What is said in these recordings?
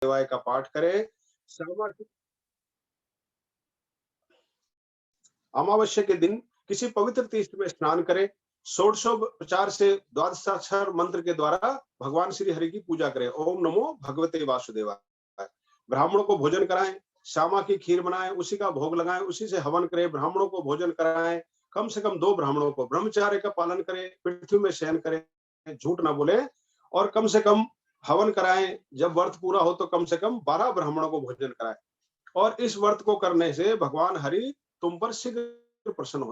देवाय का पाठ करें। अमावस्या के दिन किसी पवित्र तीर्थ में स्नान करें। षोडशोपचार से द्वादशाक्षर मंत्र के द्वारा भगवान श्री हरि की पूजा करें। ओम नमो भगवते वासुदेवाय। ब्राह्मणों को भोजन कराएं, श्यामा की खीर बनाएं, उसी का भोग लगाएं, उसी से हवन करें। ब्राह्मणों को भोजन कराएं, कम से कम 2 ब्राह्मणों को। ब्रह्मचार्य का पालन करें, पृथ्वी में शयन करें, झूठ ना बोले, और कम से कम हवन कराएं। जब व्रत पूरा हो तो कम से कम 12 ब्राह्मणों को भोजन कराएं। और इस व्रत को करने से भगवान हरि तुम पर शीघ्र प्रसन्न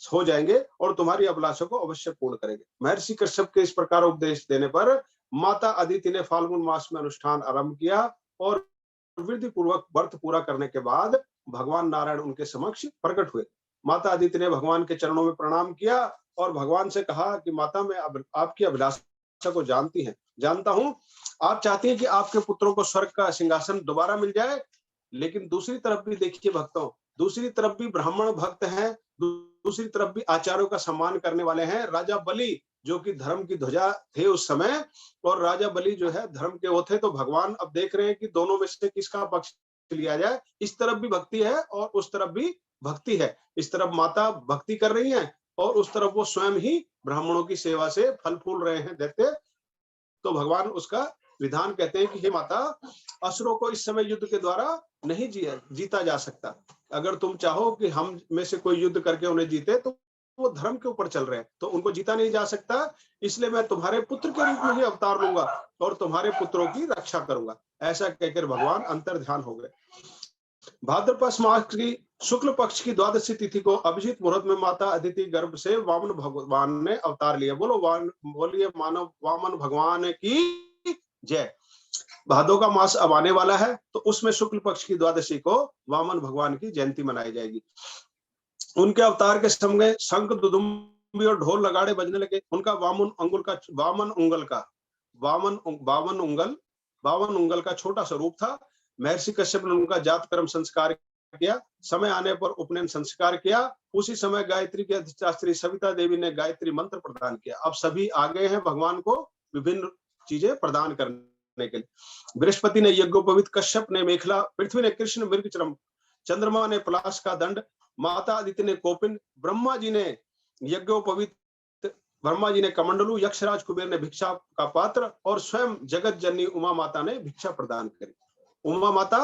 हो जाएंगे और तुम्हारी अभिलाषा को अवश्य पूर्ण करेंगे। महर्षि कश्यप के इस प्रकार उपदेश देने पर माता अदिति ने फाल्गुन मास में अनुष्ठान आरंभ किया और विधि पूर्वक व्रत पूरा करने के बाद भगवान नारायण उनके समक्ष प्रकट हुए। माता अदिति ने भगवान के चरणों में प्रणाम किया और भगवान से कहा कि माता, मैं आपकी अभिलाषा को जानता हूँ। आप चाहती हैं कि आपके पुत्रों को स्वर्ग का सिंहासन दोबारा मिल जाए, लेकिन दूसरी तरफ भी देखिए भक्तों, दूसरी तरफ भी ब्राह्मण भक्त हैं, दूसरी तरफ भी आचार्यों का सम्मान करने वाले हैं। राजा बलि जो कि धर्म की ध्वजा थे उस समय, और राजा बलि जो है धर्म के वो थे। तो भगवान अब देख रहे हैं कि दोनों में से किसका पक्ष लिया जाए। इस तरफ भी भक्ति है और उस तरफ भी भक्ति है। इस तरफ माता भक्ति कर रही है और उस तरफ वो स्वयं ही ब्राह्मणों की सेवा से फल फूल रहे हैं दैत्य। तो भगवान उसका विधान कहते हैं कि हे माता, असुरों को इस समय युद्ध के द्वारा नहीं जीता जा सकता। अगर तुम चाहो कि हम में से कोई युद्ध करके उन्हें जीते, तो वो धर्म के ऊपर चल रहे हैं, तो उनको जीता नहीं जा सकता। इसलिए मैं तुम्हारे पुत्र के रूप में ही अवतार लूंगा और तुम्हारे पुत्रों की रक्षा करूंगा। ऐसा कहकर भगवान अंतर ध्यान हो गए। भाद्रपद मास की शुक्ल पक्ष की द्वादशी तिथि को अभिजीत मुहूर्त में माता अदिति गर्भ से वामन भगवान ने अवतार लिया। बोलिए मानव वामन भगवान की जय। भादो का मास अब आने वाला है, तो उसमें शुक्ल पक्ष की द्वादशी को वामन भगवान की जयंती मनाई जाएगी। उनके अवतार के समय शंख, दुदुम्बी और ढोल नगाड़े बजने लगे। उनका बावन उंगल का छोटा सा रूप था। महर्षि कश्यप ने उनका जात कर्म संस्कार किया। समय आने पर उपनयन संस्कार किया। उसी समय गायत्री के अधिष्ठात्री सविता देवी ने गायत्री मंत्र प्रदान किया। अब सभी आ गए हैं भगवान को विभिन्न चीजें प्रदान करने के लिए। बृहस्पति ने यज्ञोपवीत, कश्यप ने मेखला, पृथ्वी ने कृष्ण मृगचरम, चंद्रमा ने पलाश का दंड, माता अदिति ने कोपिन, ब्रह्मा जी ने यज्ञोपवीत, ब्रह्मा जी ने कमंडलू, यक्षराज कुबेर ने भिक्षा का पात्र और स्वयं जगत जननी उमा माता ने भिक्षा प्रदान करी। उमा माता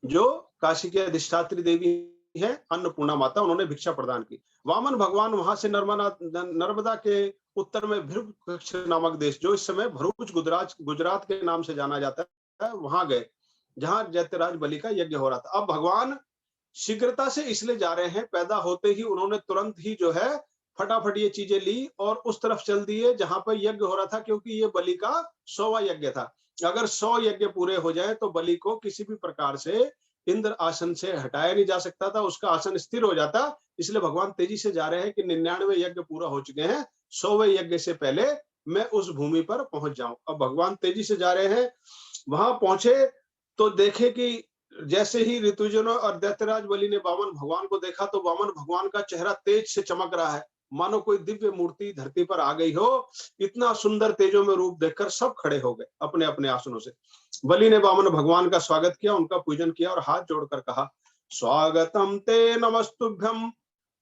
जो काशी के अधिष्ठात्री देवी है, अन्नपूर्णा माता, उन्होंने भिक्षा प्रदान की। वामन भगवान वहां से नर्मदा के उत्तर में भृगुकक्ष नामक देश, जो इस समय भरूच गुजरात के नाम से जाना जाता है, वहां गए, जहां दैत्यराज बलि का यज्ञ हो रहा था। अब भगवान शीघ्रता से इसलिए जा रहे हैं, पैदा होते ही उन्होंने तुरंत ही जो है फटाफट ये चीजें ली और उस तरफ चल दिए जहां पर यज्ञ हो रहा था, क्योंकि ये बलि का 100वां यज्ञ था। अगर 100 यज्ञ पूरे हो जाए तो बलि को किसी भी प्रकार से इंद्र आसन से हटाया नहीं जा सकता था, उसका आसन स्थिर हो जाता। इसलिए भगवान तेजी से जा रहे हैं कि 99 यज्ञ पूरा हो चुके हैं, 100वें यज्ञ से पहले मैं उस भूमि पर पहुंच जाऊं। अब भगवान तेजी से जा रहे हैं। वहां पहुंचे तो देखे कि जैसे ही ऋतुजनों और दैत्यराज बलि ने वामन भगवान को देखा, तो वामन भगवान का चेहरा तेज से चमक रहा है, मानो कोई दिव्य मूर्ति धरती पर आ गई हो। इतना सुंदर तेजो में रूप देखकर सब खड़े हो गए अपने अपने आसनों से। बलि ने वामन भगवान का स्वागत किया, उनका पूजन किया और हाथ जोड़कर कहा, स्वागतम ते नमस्तुभ्यम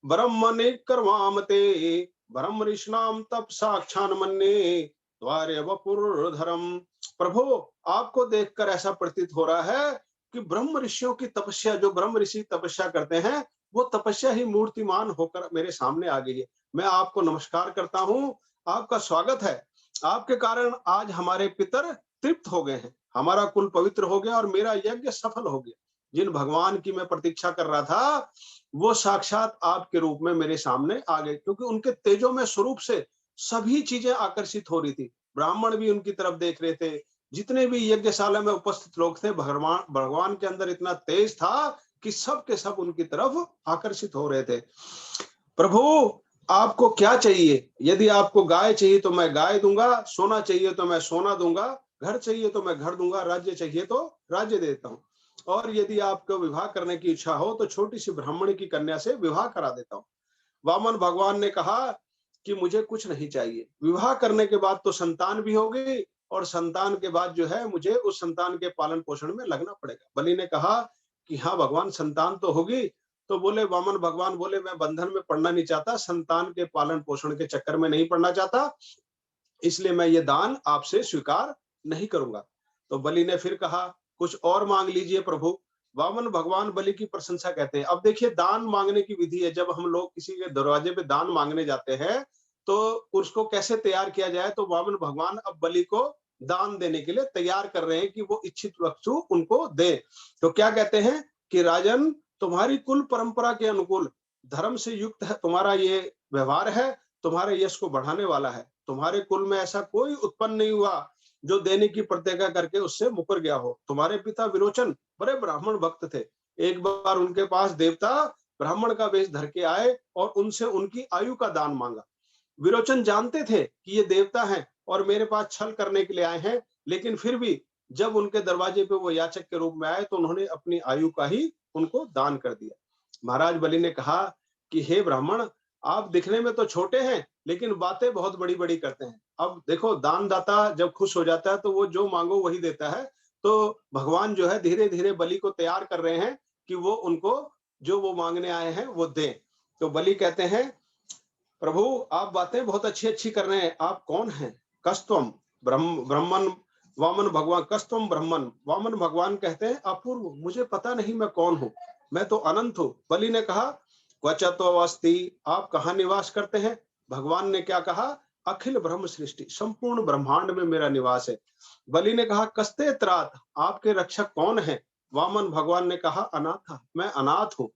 ब्रह्मणे कर्वाम ते ब्रह्म ऋषिणाम तप साक्षान मन्ये द्वारे वपुर्धरम। प्रभु, आपको देखकर ऐसा प्रतीत हो रहा है कि ब्रह्म ऋषियों की तपस्या, जो ब्रह्म ऋषि तपस्या करते हैं, वो तपस्या ही मूर्तिमान होकर मेरे सामने आ गई है। मैं आपको नमस्कार करता हूँ, आपका स्वागत है। आपके कारण आज हमारे पितर तृप्त हो गए हैं, हमारा कुल पवित्र हो गया और मेरा यज्ञ सफल हो गया। जिन भगवान की मैं प्रतीक्षा कर रहा था, वो साक्षात आपके रूप में मेरे सामने आ गए, क्योंकि उनके तेजो में स्वरूप से सभी चीजें आकर्षित हो रही थी। ब्राह्मण भी उनकी तरफ देख रहे थे, जितने भी यज्ञशाला में उपस्थित लोग थे, भगवान के अंदर इतना तेज था कि सब के सब उनकी तरफ आकर्षित हो रहे थे। प्रभु, आपको क्या चाहिए? यदि आपको गाय चाहिए तो मैं गाय दूंगा, सोना चाहिए तो मैं सोना दूंगा, घर चाहिए तो मैं घर दूंगा, राज्य चाहिए तो राज्य देता हूँ, और यदि आपको विवाह करने की इच्छा हो तो छोटी सी ब्राह्मण की कन्या से विवाह करा देता हूँ। वामन भगवान ने कहा कि मुझे कुछ नहीं चाहिए, विवाह करने के बाद तो संतान भी होगी और संतान के बाद जो है मुझे उस संतान के पालन पोषण में लगना पड़ेगा। बलि ने कहा कि हाँ भगवान, संतान तो होगी। तो बोले, वामन भगवान बोले, मैं बंधन में पड़ना नहीं चाहता, संतान के पालन पोषण के चक्कर में नहीं पड़ना चाहता, इसलिए मैं ये दान आपसे स्वीकार नहीं करूंगा। तो बलि ने फिर कहा, कुछ और मांग लीजिए प्रभु। वामन भगवान बलि की प्रशंसा कहते हैं। अब देखिए, दान मांगने की विधि है। जब हम लोग किसी के दरवाजे पे दान मांगने जाते हैं तो उसको कैसे तैयार किया जाए, तो वामन भगवान अब बलि को दान देने के लिए तैयार कर रहे हैं कि वो इच्छित वस्तु उनको दे। तो क्या कहते हैं कि राजन, तुम्हारी कुल परंपरा के अनुकूल धर्म से युक्त है तुम्हारा ये व्यवहार है, तुम्हारे यश को बढ़ाने वाला है। तुम्हारे कुल में ऐसा कोई उत्पन्न नहीं हुआ जो देने की प्रतिज्ञा करके उससे मुकर गया हो। तुम्हारे पिता विरोचन बड़े ब्राह्मण भक्त थे। एक बार उनके पास देवता ब्राह्मण का वेश धर के आए और उनसे उनकी आयु का दान मांगा। विरोचन जानते थे कि ये देवता हैं और मेरे पास छल करने के लिए आए हैं, लेकिन फिर भी जब उनके दरवाजे पे वो याचक के रूप में आए तो उन्होंने अपनी आयु का ही उनको दान कर दिया। महाराज बलि ने कहा कि हे ब्राह्मण, आप दिखने में तो छोटे हैं लेकिन बातें बहुत बड़ी बड़ी करते हैं। अब देखो, दानदाता जब खुश हो जाता है तो वो जो मांगो वही देता है। तो भगवान जो है धीरे धीरे बलि को तैयार कर रहे हैं कि वो उनको जो वो मांगने आए हैं वो दें। तो बलि कहते हैं, प्रभु आप बातें बहुत अच्छी अच्छी कर रहे हैं, आप कौन हैं? कस्तम ब्रह्मन। वामन भगवान, कस्तम ब्रह्मन। वामन भगवान कहते हैं, अपूर्व, मुझे पता नहीं मैं कौन हूँ, मैं तो अनंत हूँ। बलि ने कहा, क्वचतो अस्ति, आप कहाँ निवास करते हैं? भगवान ने क्या कहा? अखिल ब्रह्म सृष्टि, संपूर्ण ब्रह्मांड में मेरा निवास है। बलि ने कहा, कस्ते त्रात, आपके रक्षक कौन है? वामन भगवान ने कहा, अनाथ, मैं अनाथ हूँ।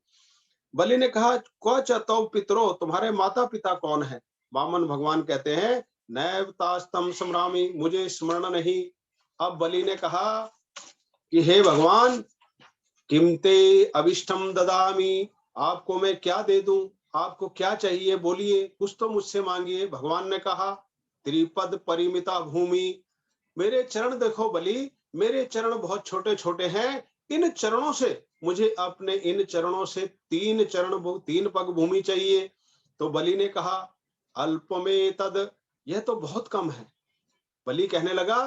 बलि ने कहा, क्वच तौ पितरो, तुम्हारे माता पिता कौन है? वामन भगवान कहते हैं, नैव तास्तम स्मरामि, मुझे स्मरण नहीं। अब बलि ने कहा कि हे भगवान, किमते अभिष्टम ददामी, आपको मैं क्या दे दूं? आपको क्या चाहिए, बोलिए, कुछ तो मुझसे मांगिए। भगवान ने कहा, त्रिपद परिमिता भूमि, मेरे चरण देखो बलि, मेरे चरण बहुत छोटे छोटे हैं। इन चरणों से मुझे, अपने इन चरणों से तीन पग भूमि चाहिए। तो बलि ने कहा, अल्प में तद, यह तो बहुत कम है। बलि कहने लगा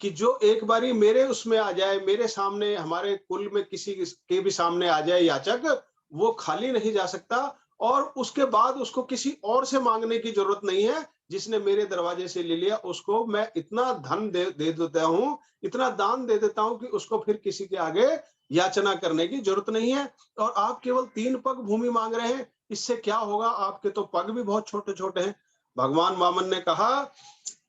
कि जो एक बारी मेरे उसमें आ जाए, मेरे सामने, हमारे कुल में किसी के भी सामने आ जाए याचक, वो खाली नहीं जा सकता, और उसके बाद उसको किसी और से मांगने की जरूरत नहीं है। जिसने मेरे दरवाजे से ले लिया उसको मैं इतना धन दे देता हूँ, इतना दान दे देता हूँ कि उसको फिर किसी के आगे याचना करने की जरूरत नहीं है। और आप केवल 3 पग भूमि मांग रहे हैं, इससे क्या होगा? आपके तो पग भी बहुत छोटे छोटे हैं। भगवान वामन ने कहा,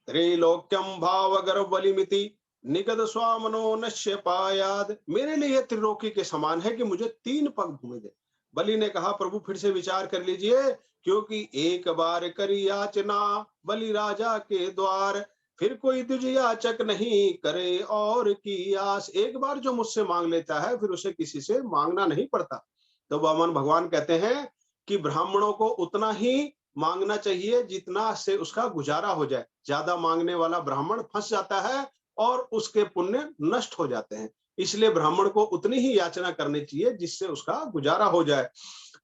त्रैलोक्यम भाव गर्भ बलिमिति निगद स्वामनो नश्य पायाद, मेरे लिए त्रिलोकी के समान है कि मुझे 3 पग भूमि दे। बलि ने कहा, प्रभु फिर से विचार कर लीजिए, क्योंकि एक बार करी याचना बलि राजा के द्वार, फिर कोई तुझ याचक नहीं करे और की आस। एक बार जो मुझसे मांग लेता है फिर उसे किसी से मांगना नहीं पड़ता। तो वामन भगवान कहते हैं कि ब्राह्मणों को उतना ही मांगना चाहिए जितना से उसका गुजारा हो जाए। ज्यादा मांगने वाला ब्राह्मण फंस जाता है और उसके पुण्य नष्ट हो जाते हैं। इसलिए ब्राह्मण को उतनी ही याचना करनी चाहिए जिससे उसका गुजारा हो जाए।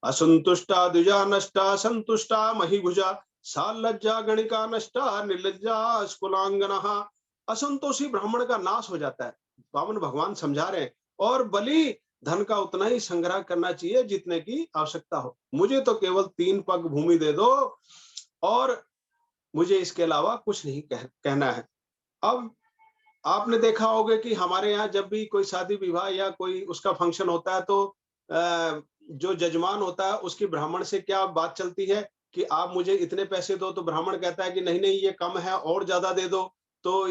असंतुष्टा द्विजा नष्टा संतुष्टा महिभुजा, सा लज्जा गणिका नष्टा निर्लज्जा स्कुलांगना। असंतोषी ब्राह्मण का नाश हो जाता है, वामन भगवान समझा रहे हैं। और बलि, धन का उतना ही संग्रह करना चाहिए जितने की आवश्यकता हो। मुझे तो केवल 3 पग भूमि दे दो और मुझे इसके अलावा कुछ नहीं कहना है। अब आपने देखा होगा कि हमारे यहाँ जब भी कोई शादी विवाह या कोई उसका फंक्शन होता है तो जो जजमान होता है उसकी ब्राह्मण से क्या बात चलती है कि आप मुझे इतने पैसे दो, तो ब्राह्मण कहता है कि नहीं नहीं ये कम है और ज्यादा दे दो। तो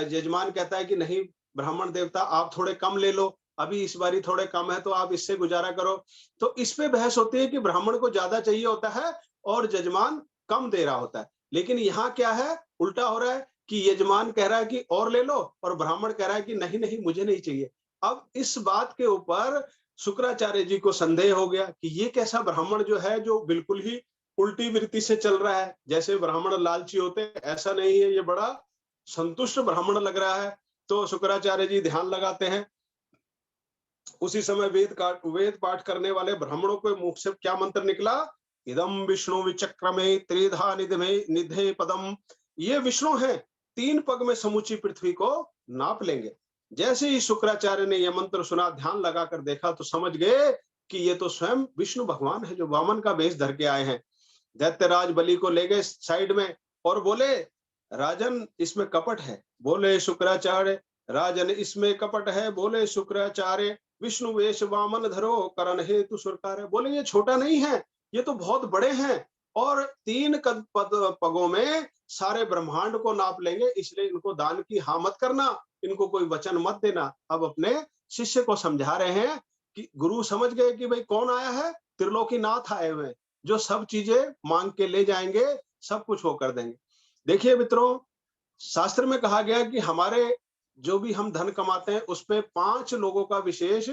जजमान कहता है कि नहीं ब्राह्मण देवता, आप थोड़े कम ले लो, अभी इस बारी थोड़े कम है तो आप इससे गुजारा करो। तो इस पे बहस होती है कि ब्राह्मण को ज्यादा चाहिए होता है और जजमान कम दे रहा होता है। लेकिन यहाँ क्या है, उल्टा हो रहा है कि यजमान कह रहा है कि और ले लो और ब्राह्मण कह रहा है कि नहीं नहीं मुझे नहीं चाहिए। अब इस बात के ऊपर शुक्राचार्य जी को संदेह हो गया कि ये कैसा ब्राह्मण जो है जो बिल्कुल ही उल्टी वृत्ति से चल रहा है। जैसे ब्राह्मण लालची होते ऐसा नहीं है, ये बड़ा संतुष्ट ब्राह्मण लग रहा है। तो शुक्राचार्य जी ध्यान लगाते हैं। उसी समय वेद पाठ करने वाले ब्राह्मणों के मुख से क्या मंत्र निकला? इदम विष्णु विचक्रमे त्रिधा निधे निधे पदम, ये विष्णु है, 3 पग में समूची पृथ्वी को नाप लेंगे। जैसे ही शुक्राचार्य ने यह मंत्र सुना, ध्यान लगाकर देखा तो समझ गए कि ये तो स्वयं विष्णु भगवान है जो वामन का वेश धर के आए हैं। दैत्यराज बलि को ले गए साइड में और बोले, राजन इसमें कपट है। बोले शुक्राचार्य, राजन इसमें कपट है। बोले शुक्राचार्य, विष्णु वेश वामन धरो करण हेतु सुरकार है। बोले ये छोटा नहीं है, ये तो बहुत बड़े हैं और 3 पगों में सारे ब्रह्मांड को नाप लेंगे, इसलिए इनको दान की हाँ मत करना, इनको कोई वचन मत देना। अब अपने शिष्य को समझा रहे हैं कि गुरु समझ गए कि भाई कौन आया है, त्रिलोकीनाथ आए हुए, जो सब चीजें मांग के ले जाएंगे, सब कुछ वो कर देंगे। देखिए मित्रों, शास्त्र में कहा गया कि हमारे जो भी हम धन कमाते हैं उस पे 5 लोगों का विशेष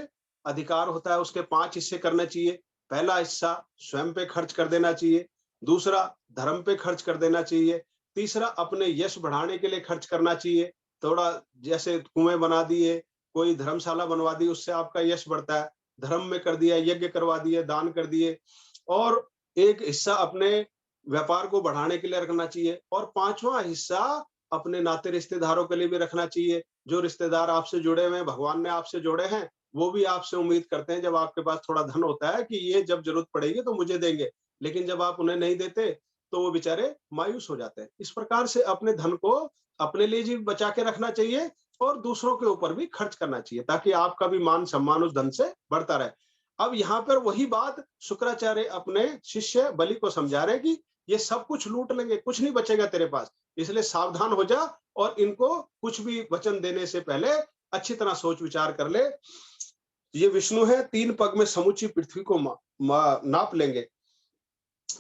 अधिकार होता है, उसके 5 हिस्से करने चाहिए। पहला हिस्सा स्वयं पे खर्च कर देना चाहिए, दूसरा धर्म पे खर्च कर देना चाहिए, तीसरा अपने यश बढ़ाने के लिए खर्च करना चाहिए। थोड़ा जैसे कुएं बना दिए, कोई धर्मशाला बनवा दी, उससे आपका यश बढ़ता है। धर्म में कर दिया, यज्ञ करवा दिए, दान कर दिए। और एक हिस्सा अपने व्यापार को बढ़ाने के लिए रखना चाहिए और 5वां हिस्सा अपने नाते रिश्तेदारों के लिए भी रखना चाहिए। जो रिश्तेदार आपसे जुड़े हुए हैं, भगवान ने आपसे जोड़े हैं, वो भी आपसे उम्मीद करते हैं जब आपके पास थोड़ा धन होता है कि ये जब जरूरत पड़ेगी तो मुझे देंगे, लेकिन जब आप उन्हें नहीं देते तो वो बेचारे मायूस हो जाते हैं। इस प्रकार से अपने धन को अपने लिए भी बचा के रखना चाहिए और दूसरों के ऊपर भी खर्च करना चाहिए, ताकि आपका भी मान सम्मान उस धन से बढ़ता रहे। अब यहाँ पर वही बात शुक्राचार्य अपने शिष्य बलि को समझा रहे कि ये सब कुछ लूट लेंगे, कुछ नहीं बचेगा तेरे पास, इसलिए सावधान हो जा और इनको कुछ भी वचन देने से पहले अच्छी तरह सोच विचार कर ले। ये विष्णु है, 3 पग में समूची पृथ्वी को नाप लेंगे।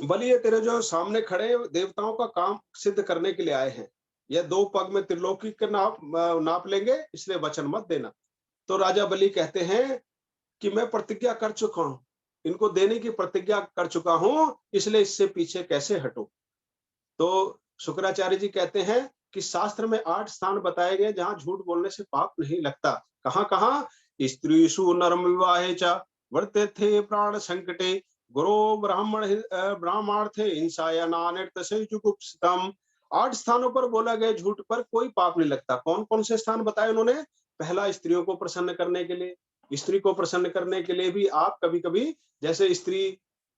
बलि ये तेरे जो सामने खड़े देवताओं का काम सिद्ध करने के लिए आए हैं। यह 2 पग में त्रिलोकी का नाप लेंगे, इसलिए वचन मत देना। तो राजा बलि कहते हैं कि मैं प्रतिज्ञा कर चुका हूं, इनको देने की प्रतिज्ञा कर चुका हूं, इसलिए इससे पीछे कैसे हटूं। तो शुक्राचार्य जी कहते हैं कि शास्त्र में 8 स्थान बताए गए जहां झूठ बोलने से पाप नहीं लगता। कहां कहां? स्त्रीषु नरम विवाहे च वर्तेथे प्राण संकटे गुरो ब्राह्मणार्थे हिंसाया नानृत से जुगुप्सितम। 8 स्थानों पर बोला गया झूठ पर कोई पाप नहीं लगता। कौन कौन से स्थान बताए उन्होंने? पहला, स्त्रियों को प्रसन्न करने के लिए। स्त्री को प्रसन्न करने के लिए भी आप कभी कभी, जैसे स्त्री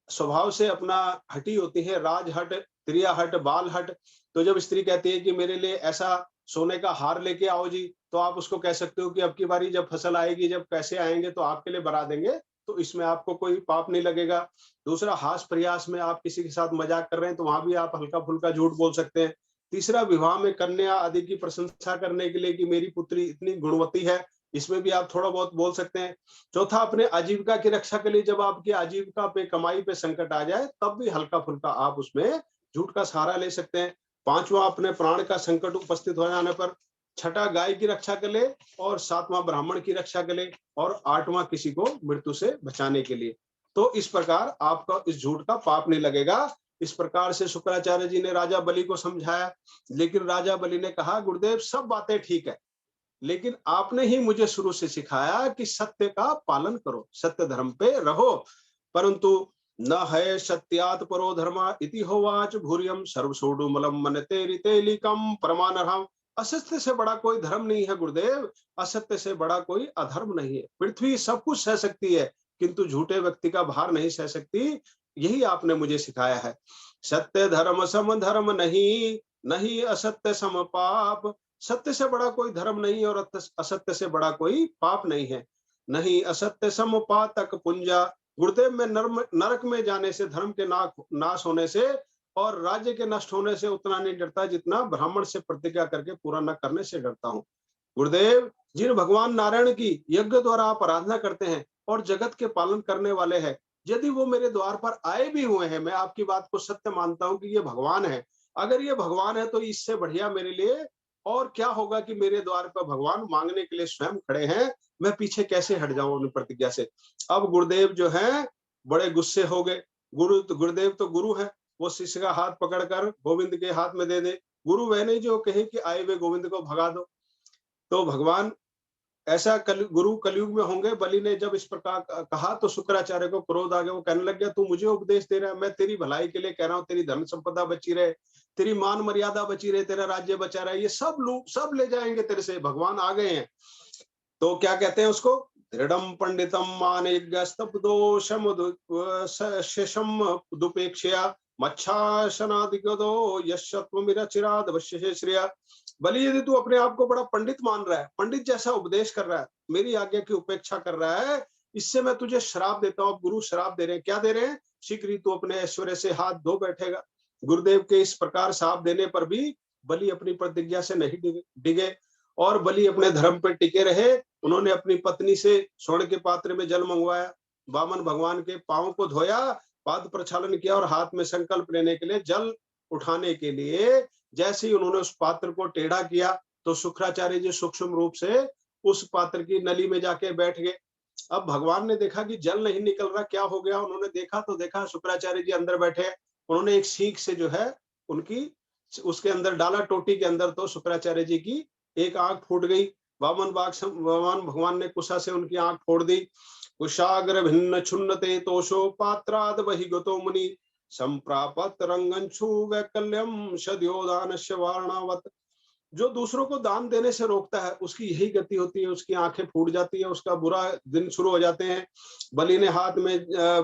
स्वभाव से अपना हटी होती है, राज हट, त्रिया हट, बाल हट, तो जब स्त्री कहती है कि मेरे लिए ऐसा सोने का हार लेके आओ जी, तो आप उसको कह सकते हो कि अब की बारी जब फसल आएगी, जब पैसे आएंगे तो आपके लिए बना देंगे, तो इसमें आपको कोई पाप नहीं लगेगा। दूसरा, हास प्रयास में आप किसी के साथ मजाक कर रहे हैं तो वहां भी आप हल्का फुल्का झूठ बोल सकते हैं। तीसरा, विवाह में कन्या आदि की प्रशंसा करने के लिए कि मेरी पुत्री इतनी गुणवती है, इसमें भी आप थोड़ा बहुत बोल सकते हैं। चौथा, अपने आजीविका की रक्षा के लिए, जब आपकी आजीविका पे, कमाई पे संकट आ जाए तब भी हल्का फुल्का आप उसमें झूठ का सहारा ले सकते हैं। पांचवा, अपने प्राण का संकट उपस्थित हो जाने पर। छठा, गाय की रक्षा के लिए। और सातवां, ब्राह्मण की रक्षा के लिए। और आठवां, किसी को मृत्यु से बचाने के लिए। तो इस प्रकार आपका इस झूठ का पाप नहीं लगेगा। इस प्रकार से शुक्राचार्य जी ने राजा बलि को समझाया, लेकिन राजा बलि ने कहा, गुरुदेव सब बातें ठीक है, लेकिन आपने ही मुझे शुरू से सिखाया कि सत्य का पालन करो, सत्य धर्म पे रहो, परंतु न है सत्यात परो धर्म इति होवाच भूरियम सर्वसोडुमलम मनते रितेलिकम परमानरहम। असत्य से बड़ा कोई धर्म नहीं है गुरुदेव, असत्य से बड़ा कोई अधर्म नहीं है। पृथ्वी सब कुछ सह सकती है, किंतु झूठे व्यक्ति का भार नहीं सह सकती। यही आपने मुझे सिखाया है। सत्य धर्म सम धर्म नहीं, नहीं असत्य सम पाप। सत्य से बड़ा कोई धर्म नहीं और असत्य से बड़ा कोई पाप नहीं है। नहीं असत्य सम पातक पुंजा। गुरुदेव, मैं नरक में जाने से, धर्म के नाश होने से और राज्य के नष्ट होने से उतना नहीं डरता जितना ब्राह्मण से प्रतिज्ञा करके पूरा न करने से डरता हूँ। गुरुदेव, जिन भगवान नारायण की यज्ञ द्वारा आप आराधना करते हैं और जगत के पालन करने वाले हैं, यदि वो मेरे द्वार पर आए भी हुए हैं, मैं आपकी बात को सत्य मानता हूं कि ये भगवान है। अगर ये भगवान है तो इससे बढ़िया मेरे लिए और क्या होगा कि मेरे द्वार पर भगवान मांगने के लिए स्वयं खड़े हैं, मैं पीछे कैसे हट जाऊं अपनी प्रतिज्ञा से। अब गुरुदेव जो है बड़े गुस्से हो गए। गुरुदेव तो गुरु है, वो शिष्य का हाथ पकड़कर गोविंद के हाथ में दे दे। गुरु वह नहीं जो कहे कि आए हुए गोविंद को भगा दो। तो भगवान ऐसा गुरु कलयुग में होंगे। बलि ने जब इस प्रकार कहा तो शुक्राचार्य को क्रोध आ गया। वो कहने लग गया, तू मुझे उपदेश दे रहा है, मैं तेरी भलाई के लिए कह रहा हूँ, तेरी धन संपदा बची रहे, तेरी मान मर्यादा बची रहे, तेरा राज्य बचा रहे, ये सब लोग सब ले जाएंगे तेरे से, भगवान आ गए हैं। तो क्या कहते हैं उसको, दृढ़म पंडितम मानेज्ञ स्तब्धो शम दुपेक्षया मच्छासनादिगदो यशत्वमिरचिराद वश्य श्रेया। बलि यदि तू अपने आप को बड़ा पंडित मान रहा है, पंडित जैसा उपदेश कर रहा है, मेरी आज्ञा की उपेक्षा कर रहा है, इससे मैं तुझे श्राप देता हूँ। गुरु श्राप दे रहे हैं, क्या दे रहे हैं, शीघ्र ही तू अपने ऐश्वर्य से हाथ धो बैठेगा। गुरुदेव के इस प्रकार श्राप देने पर भी बलि अपनी प्रतिज्ञा से नहीं डिगे और बलि अपने धर्म पर टिके रहे। उन्होंने अपनी पत्नी से स्वर्ण के पात्र में जल मंगवाया, वामन भगवान के पांव को धोया, पाद प्रक्षालन किया और हाथ में संकल्प लेने के लिए जल उठाने के लिए जैसे ही उन्होंने उस पात्र को टेढ़ा किया तो शुक्राचार्य जी सूक्ष्म रूप से उस पात्र की नली में जाके बैठ गए। अब भगवान ने देखा कि जल नहीं निकल रहा, क्या हो गया, उन्होंने देखा तो देखा शुक्राचार्य जी अंदर बैठे। उन्होंने एक सीख से जो है उनकी उसके अंदर डाला, टोटी के अंदर, तो शुक्राचार्य जी की एक आंख फूट गई। वामन भगवान ने कुशा से उनकी आंख फोड़ दी। कुशाग्र भिन्न छुन्नते तोषो पात्राद वही गतो मुनि संप्रापत रंगंशु वैकल्यम सद्योदानस्य वारणावत। जो दूसरों को दान देने से रोकता है उसकी यही गति होती है, उसकी आंखें फूट जाती है, उसका बुरा दिन शुरू हो जाते हैं। बलि ने हाथ में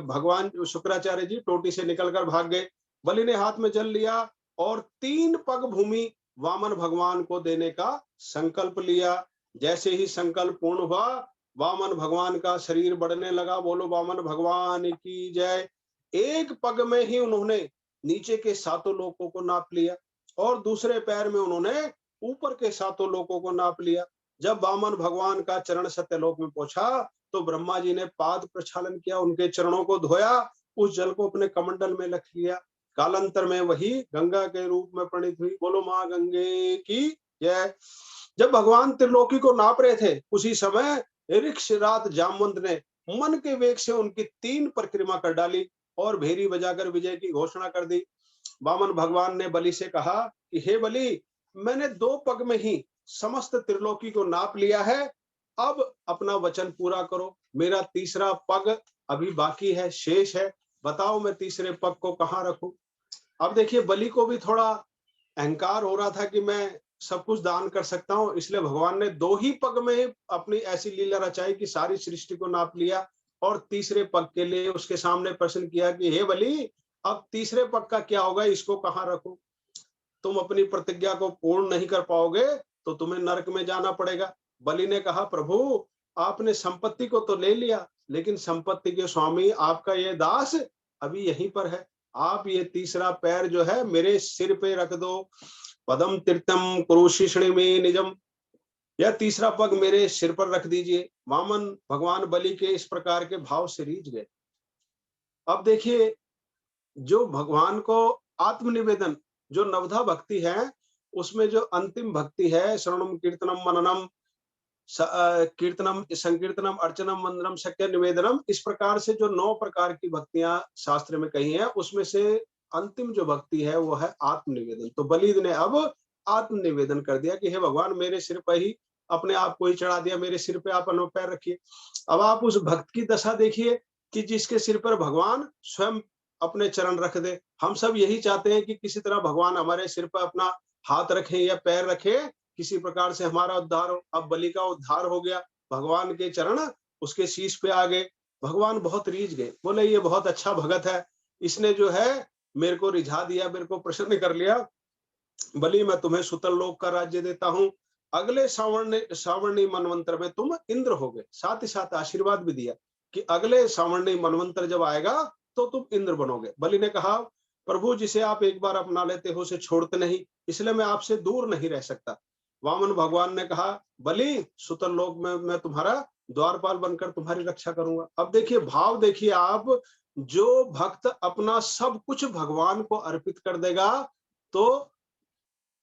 भगवान शुक्राचार्य जी टोटी से निकलकर भाग गए। बलि ने हाथ में जल लिया और 3 पग भूमि वामन भगवान को देने का संकल्प लिया। जैसे ही संकल्प पूर्ण हुआ, वामन भगवान का शरीर बढ़ने लगा। बोलो वामन भगवान की जय। एक पग में ही उन्होंने नीचे के 7 लोकों को नाप लिया और दूसरे पैर में उन्होंने ऊपर के 7 लोकों को नाप लिया। जब वामन भगवान का चरण सत्यलोक में पहुंचा तो ब्रह्मा जी ने पाद प्रक्षालन किया, उनके चरणों को धोया, उस जल को अपने कमंडल में रख लिया। कालांतर में वही गंगा के रूप में प्रणीत हुई। बोलो मां गंगे की जय। जब भगवान त्रिलोकी को नाप रहे थे उसी समय ऋक्षराज जामवंत ने मन के वेग से उनकी 3 परिक्रमा कर डाली और भेरी बजाकर विजय की घोषणा कर दी। वामन भगवान ने बलि से कहा कि हे बलि, मैंने 2 पग में ही समस्त त्रिलोकी को नाप लिया है, अब अपना वचन पूरा करो। मेरा तीसरा पग अभी बाकी है, शेष है, बताओ मैं तीसरे पग को कहाँ रखूं। अब देखिए बलि को भी थोड़ा अहंकार हो रहा था कि मैं सब कुछ दान कर सकता हूं, इसलिए भगवान ने 2 ही पग में अपनी ऐसी लीला रचाई कि सारी सृष्टि को नाप लिया और तीसरे पग के लिए उसके सामने प्रश्न किया कि हे बलि, अब तीसरे पग का क्या होगा, इसको कहाँ रखूं। तुम अपनी प्रतिज्ञा को पूर्ण नहीं कर पाओगे तो तुम्हें नरक में जाना पड़ेगा। बलि ने कहा, प्रभु आपने संपत्ति को तो ले लिया, लेकिन संपत्ति के स्वामी आपका ये दास अभी यहीं पर है। आप ये तीसरा पैर जो है मेरे सिर पे रख दो। पदम तीर्थम कुरुशिष्णि में निजम, यह तीसरा पग मेरे सिर पर रख दीजिए। वामन भगवान बलि के इस प्रकार के भाव से रीझ गए। अब देखिए, जो भगवान को आत्मनिवेदन, जो नवधा भक्ति है, उसमें जो अंतिम भक्ति है, श्रवणम कीर्तनम मननम कीर्तनम संकीर्तनम अर्चनम वंदनम शक्य निवेदनम, इस प्रकार से जो 9 प्रकार की भक्तियां शास्त्र में कही हैं, उसमें से अंतिम जो भक्ति है वो है आत्मनिवेदन। तो बलि ने अब आत्मनिवेदन कर दिया कि हे भगवान, मेरे सिर पर ही अपने आप को ही चढ़ा दिया, मेरे सिर पे आप अपना पैर रखिए। अब आप उस भक्त की दशा देखिए कि जिसके सिर पर भगवान स्वयं अपने चरण रख दे। हम सब यही चाहते हैं कि किसी तरह भगवान हमारे सिर पर अपना हाथ रखे या पैर रखे, किसी प्रकार से हमारा उद्धार हो। अब बलि का उद्धार हो गया, भगवान के चरण उसके शीश पे आ गए। भगवान बहुत रीझ गए, बोले ये बहुत अच्छा भगत है, इसने जो है मेरे को रिझा दिया, मेरे को प्रसन्न कर लिया। बलि, मैं तुम्हें सुतल लोक का राज्य देता हूँ, अगले सावर्णी मनवंतर में तुम इंद्र हो गए। साथ ही साथ आशीर्वाद भी दिया कि अगले सावर्णी मनवंतर जब आएगा तो तुम इंद्र बनोगे। बलि ने कहा, प्रभु जिसे आप एक बार अपना लेते हो उसे छोड़ते नहीं, इसलिए मैं आपसे दूर नहीं रह सकता। वामन भगवान ने कहा, बलि सुतल लोक में मैं तुम्हारा द्वारपाल बनकर तुम्हारी रक्षा करूंगा। अब देखिए भाव, देखिए आप, जो भक्त अपना सब कुछ भगवान को अर्पित कर देगा तो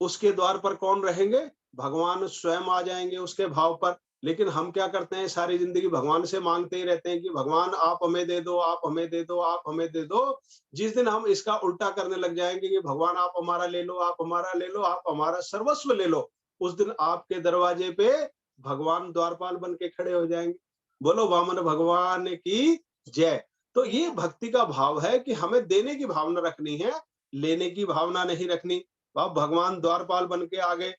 उसके द्वार पर कौन रहेंगे, भगवान स्वयं आ जाएंगे उसके भाव पर। लेकिन हम क्या करते हैं, सारी जिंदगी भगवान से मांगते ही रहते हैं कि भगवान आप हमें दे दो, आप हमें दे दो, आप हमें दे दो। जिस दिन हम इसका उल्टा करने लग जाएंगे कि भगवान आप हमारा ले लो, आप हमारा ले लो, आप हमारा सर्वस्व ले लो, उस दिन आपके दरवाजे पे भगवान द्वारपाल बन के खड़े हो जाएंगे। बोलो वामन भगवान की जय। तो ये भक्ति का भाव है कि हमें देने की भावना रखनी है, लेने की भावना नहीं रखनी। अब भगवान द्वारपाल बन के आ गए,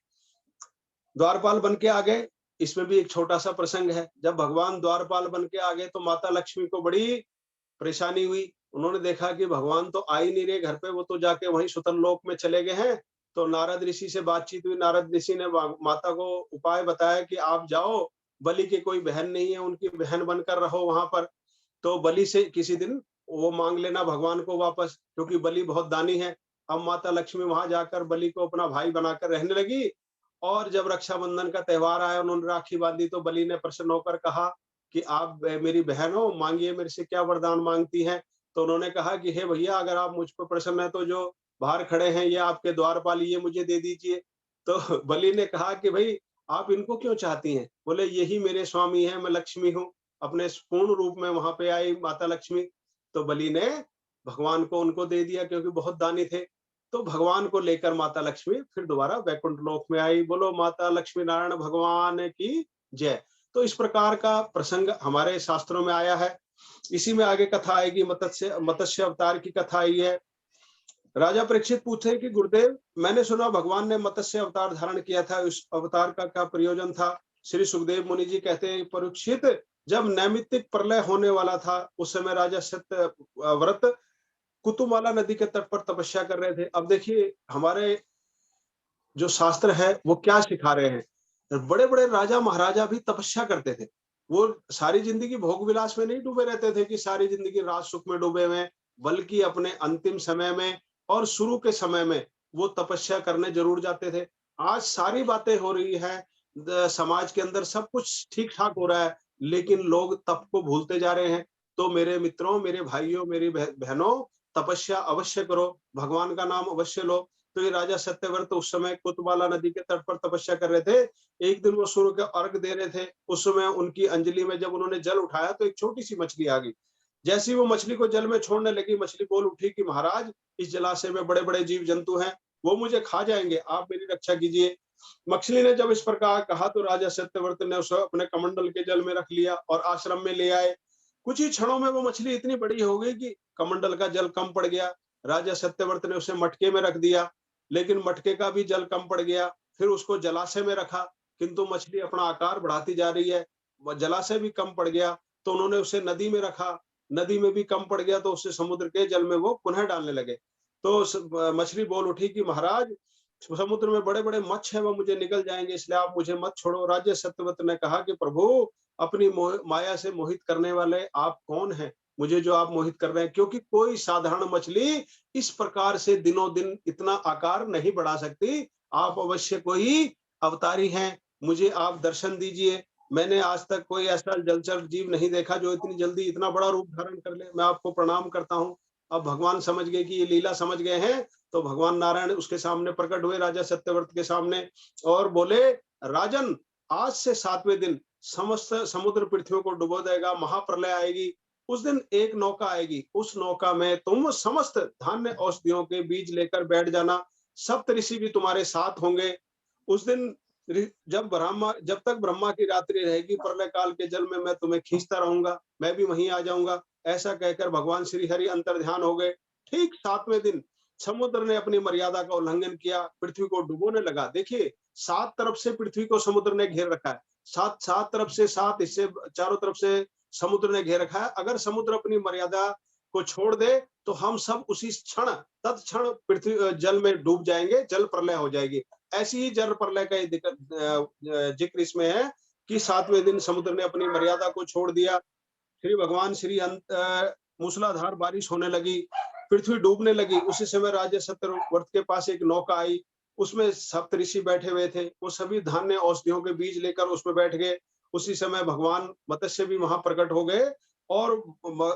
द्वारपाल बन के आ गए। इसमें भी एक छोटा सा प्रसंग है। जब भगवान द्वारपाल बन के आ गए तो माता लक्ष्मी को बड़ी परेशानी हुई। उन्होंने देखा कि भगवान तो आ ही नहीं रहे घर पे, वो तो जाके वहीं सुतन लोक में चले गए हैं। तो नारद ऋषि से बातचीत हुई। नारद ऋषि ने माता को उपाय बताया कि आप जाओ, बलि की कोई बहन नहीं है, उनकी बहन बनकर रहो वहां पर। तो बलि से किसी दिन वो मांग लेना भगवान को वापस, क्योंकि बलि बहुत दानी है। अब माता लक्ष्मी वहां जाकर बलि को अपना भाई बनाकर रहने लगी। और जब रक्षाबंधन का त्योहार आया, उन्होंने राखी बांधी, तो बलि ने प्रसन्न होकर कहा कि आप मेरी बहन हो, मांगिए मेरे से क्या वरदान मांगती हैं। तो उन्होंने कहा कि हे भैया, अगर आप मुझ पर प्रसन्न है तो जो बाहर खड़े हैं ये आपके द्वारपाल, ये मुझे दे दीजिए। तो बलि ने कहा कि भाई आप इनको क्यों चाहती हैं? बोले यही मेरे स्वामी हैं, मैं लक्ष्मी हूँ। अपने पूर्ण रूप में वहां पे आई माता लक्ष्मी। तो बलि ने भगवान को उनको दे दिया, क्योंकि बहुत दानी थे। तो भगवान को लेकर माता लक्ष्मी फिर दोबारा वैकुंठ लोक में आई। बोलो माता लक्ष्मी नारायण भगवान की जय। तो इस प्रकार का प्रसंग हमारे शास्त्रों में आया है। इसी में आगे कथा आएगी, मत्स्य मत्स्य अवतार की कथा आई है। राजा परीक्षित पूछे कि गुरुदेव, मैंने सुना भगवान ने मत्स्य अवतार धारण किया था, उस अवतार का क्या प्रयोजन था? श्री सुखदेव मुनि जी कहते हैं, परीक्षित, जब नैमित्तिक प्रलय होने वाला था उस समय राजा सत्य व्रत कुतुमाला नदी के तट पर तपस्या कर रहे थे। अब देखिए हमारे जो शास्त्र है वो क्या सिखा रहे हैं। बड़े बड़े राजा महाराजा भी तपस्या करते थे। वो सारी जिंदगी भोग विलास में नहीं डूबे रहते थे कि सारी जिंदगी राज सुख में डूबे हुए, बल्कि अपने अंतिम समय में और शुरू के समय में वो तपस्या करने जरूर जाते थे। आज सारी बातें हो रही है, समाज के अंदर सब कुछ ठीक ठाक हो रहा है, लेकिन लोग तप को भूलते जा रहे हैं। तो मेरे मित्रों, मेरे भाइयों, मेरी बहनों, तपस्या अवश्य करो, भगवान का नाम अवश्य लो। तो ये राजा सत्यव्रत उस समय कुतुबाला नदी के तट पर तपस्या कर रहे थे। एक दिन वो सूर्य को अर्घ दे रहे थे। उस समय उनकी अंजलि में जब उन्होंने जल उठाया तो एक छोटी सी मछली आ गई। जैसी वो मछली को जल में छोड़ने लगी, मछली बोल उठी कि महाराज, इस जलाशय में बड़े बड़े जीव जंतु हैं, वो मुझे खा जाएंगे, आप मेरी रक्षा कीजिए। मछली ने जब इस प्रकार कहा तो राजा सत्यव्रत ने उसे अपने कमंडल के जल में रख लिया और आश्रम में ले आए। कुछ ही क्षणों में वो मछली इतनी बड़ी हो गई कि कमंडल का जल कम पड़ गया। राजा सत्यव्रत ने उसे मटके में रख दिया, लेकिन मटके का भी जल कम पड़ गया। फिर उसको जलाशय में रखा, किंतु मछली अपना आकार बढ़ाती जा रही है। जलाशय भी कम पड़ गया, तो उन्होंने उसे नदी में रखा। नदी में भी कम पड़ गया, तो उसे समुद्र के जल में वो पुनः डालने लगे। तो मछली बोल उठी कि महाराज, समुद्र में बड़े बड़े मत्स्य है, वो मुझे निकल जाएंगे, इसलिए आप मुझे मत छोड़ो। राजा सत्यव्रत ने कहा कि प्रभु, अपनी माया से मोहित करने वाले आप कौन हैं? मुझे जो आप मोहित कर रहे हैं, क्योंकि कोई साधारण मछली इस प्रकार से दिनों दिन इतना आकार नहीं बढ़ा सकती। आप अवश्य कोई अवतारी हैं, मुझे आप दर्शन दीजिए। मैंने आज तक कोई ऐसा जलचर जीव नहीं देखा जो इतनी जल्दी इतना बड़ा रूप धारण कर ले। मैं आपको प्रणाम करता हूँ। अब भगवान समझ गए कि ये लीला समझ गए हैं, तो भगवान नारायण उसके सामने प्रकट हुए, राजा सत्यव्रत के सामने, और बोले, राजन, आज से 7वें दिन समस्त समुद्र पृथ्वी को डुबो देगा, महाप्रलय आएगी। उस दिन एक नौका आएगी, उस नौका में तुम समस्त धान्य औषधियों के बीज लेकर बैठ जाना। सप्त ऋषि भी तुम्हारे साथ होंगे। उस दिन जब तक ब्रह्मा की रात्रि रहेगी, प्रलय काल के जल में मैं तुम्हें खींचता रहूंगा, मैं भी वहीं आ जाऊंगा। ऐसा कहकर भगवान श्री हरि अंतर्ध्यान हो गए। ठीक 7वें दिन समुद्र ने अपनी मर्यादा का उल्लंघन किया, पृथ्वी को डुबोने लगा। देखिए, 7 तरफ से पृथ्वी को समुद्र ने घेर रखा है। सात सात तरफ से 7 हिस्से, चारों तरफ से समुद्र ने घेर रखा है। अगर समुद्र अपनी मर्यादा को छोड़ दे तो हम सब उसी क्षण, तत्क्षण पृथ्वी जल में डूब जाएंगे, जल प्रलय हो जाएगी। ऐसी ही जल प्रलय का जिक्र इसमें है कि 7वें दिन समुद्र ने अपनी मर्यादा को छोड़ दिया। श्री भगवान मूसलाधार बारिश होने लगी, पृथ्वी डूबने लगी। उसी समय राजा सत्यव्रत के पास एक नौका आई, उसमें सप्तऋषि बैठे हुए थे। वो सभी धान्य औषधियों के बीज लेकर उसमें बैठ गए। उसी समय भगवान मत्स्य भी वहां प्रकट हो गए और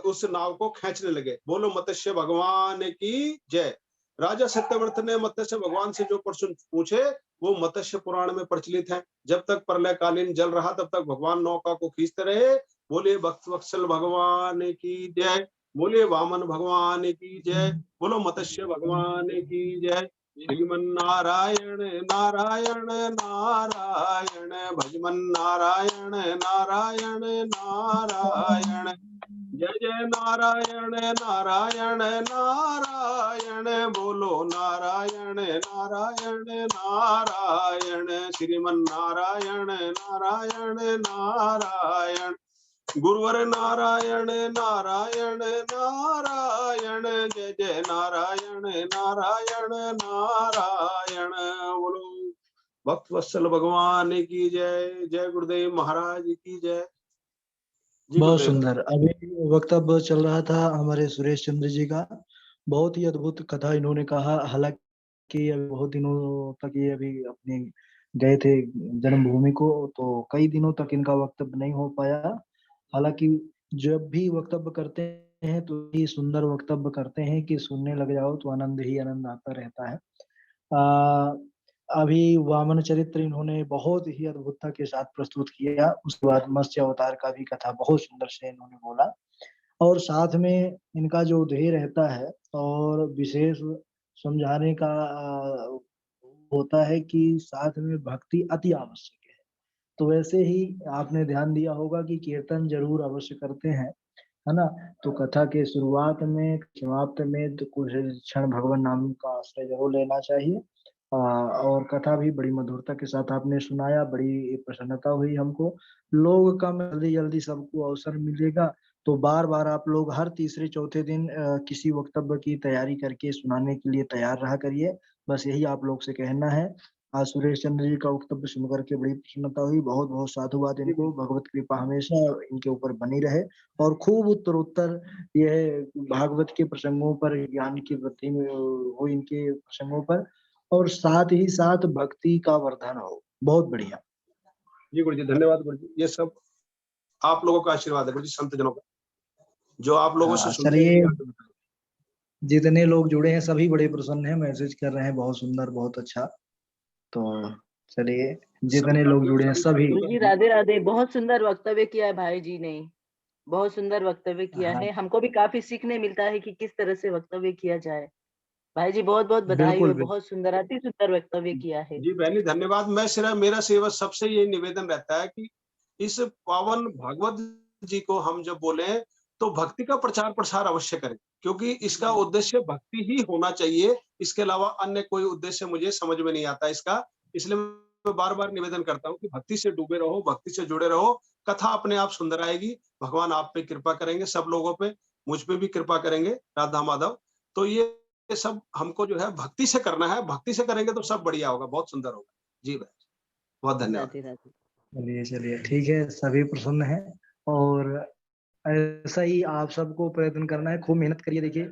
उस नाव को खींचने लगे। बोलो मत्स्य भगवान की जय। राजा सत्यव्रत ने मत्स्य भगवान से जो प्रश्न पूछे वो मत्स्य पुराण में प्रचलित है। जब तक प्रलयकालीन जल रहा तब तक भगवान नौका को खींचते रहे। बोलिए भक्त वत्सल भगवान की जय, बोलिए वामन भगवान की जय, बोलो मत्स्य भगवान की जय। श्रीमन नारायण नारायण नारायण, भजमन नारायण नारायण नारायण, जय जय नारायण नारायण नारायण, बोलो नारायण नारायण नारायण, श्रीमन नारायण नारायण नारायण, गुरुवर नारायण नारायण नारायण, जय जय नारायण नारायण नारायण, बोलो भक्त वत्सल भगवान की जय। जय गुरुदेव महाराज की जय। जी बहुत गुरुदेव। सुंदर। अभी वक्तव्य चल रहा था हमारे सुरेश चंद्र जी का, बहुत ही अद्भुत कथा इन्होंने कहा। हालांकि अभी बहुत दिनों तक ये अभी अपने गए थे जन्मभूमि को, तो कई दिनों तक इनका वक्तव्य नहीं हो पाया। हालांकि जब भी वक्तव्य करते हैं तो ही सुंदर वक्तव्य करते हैं कि सुनने लग जाओ तो आनंद ही आनंद आता रहता है। आ, अभी वामन चरित्र इन्होंने बहुत ही अद्भुतता के साथ प्रस्तुत किया। उसके बाद मत्स्य अवतार का भी कथा बहुत सुंदर से इन्होंने बोला, और साथ में इनका जो ध्येय रहता है और विशेष समझाने का होता है कि साथ में भक्ति अति आवश्यक है। तो वैसे ही आपने ध्यान दिया होगा कि कीर्तन जरूर अवश्य करते हैं, है ना? तो कथा के शुरुआत में समाप्त में तो कुछ क्षण भगवान नाम का आश्रय जरूर लेना चाहिए। और कथा भी बड़ी मधुरता के साथ आपने सुनाया, बड़ी प्रसन्नता हुई हमको। लोग कम, जल्दी जल्दी सबको अवसर मिलेगा तो बार बार आप लोग हर तीसरे चौथे दिन किसी वक्तव्य की तैयारी करके सुनाने के लिए तैयार रहा करिए। बस यही आप लोग से कहना है। आज सुरेश चंद्र जी का वक्तव्य सुन करके बड़ी प्रसन्नता हुई। बहुत बहुत साधुवाद इनको। भगवत कृपा हमेशा इनके ऊपर बनी रहे और खूब उत्तरोत्तर यह भागवत के प्रसंगों पर, ज्ञान की वृद्धि में हो इनके प्रसंगों पर, और साथ ही साथ भक्ति का वर्धन हो। बहुत बढ़िया। जी गुरु जी, धन्यवाद गुरु जी। ये सब आप लोगों का आशीर्वाद है गुरु जी, संत जनों का, जो आप लोगों से सुनते हैं चलिए, कि आगे बताएं। जितने लोग जुड़े हैं सभी बड़े प्रसन्न हैं, मैसेज कर रहे हैं बहुत सुंदर, बहुत अच्छा। तो चलिए, सभी जितने लोग साथियों, जुड़े हैं सभी सभी। साथियों गुरु का जी राधे राधे। बहुत सुंदर वक्तव्य किया है भाई जी ने, बहुत सुंदर वक्तव्य किया हाँ, है। हमको भी काफी सीखने मिलता है कि किस तरह से वक्तव्य किया जाए। भाई जी बहुत बहुत बधाई बिल्कुल हो, बिल्कुल। बहुत सुंदर, अति सुंदर वक्तव्य किया है। जी बहनी धन्यवाद। मैं सिर्फ, मेरा सेवा सबसे ये निवेदन रहता है कि इस पावन भागवत जी को हम जब बोले तो भक्ति का प्रचार प्रसार अवश्य करें, क्योंकि इसका उद्देश्य भक्ति ही होना चाहिए। इसके अलावा अन्य कोई उद्देश्य मुझे समझ में नहीं आता इसका। इसलिए मैं बार बार निवेदन करता हूँ कि भक्ति से डूबे रहो, भक्ति से जुड़े रहो। कथा अपने आप सुंदर आएगी। भगवान आप पे कृपा करेंगे, सब लोगों पे, मुझ पे भी कृपा करेंगे, राधा माधव। तो ये सब हमको जो है भक्ति से करना है। भक्ति से करेंगे तो सब बढ़िया होगा, बहुत सुंदर होगा। जी भाई, बहुत धन्यवाद। राधे राधे। चलिए चलिए, ठीक है, सभी प्रसन्न हैं। और ऐसा ही आप सबको प्रयत्न करना है, खूब मेहनत करिए। देखिए,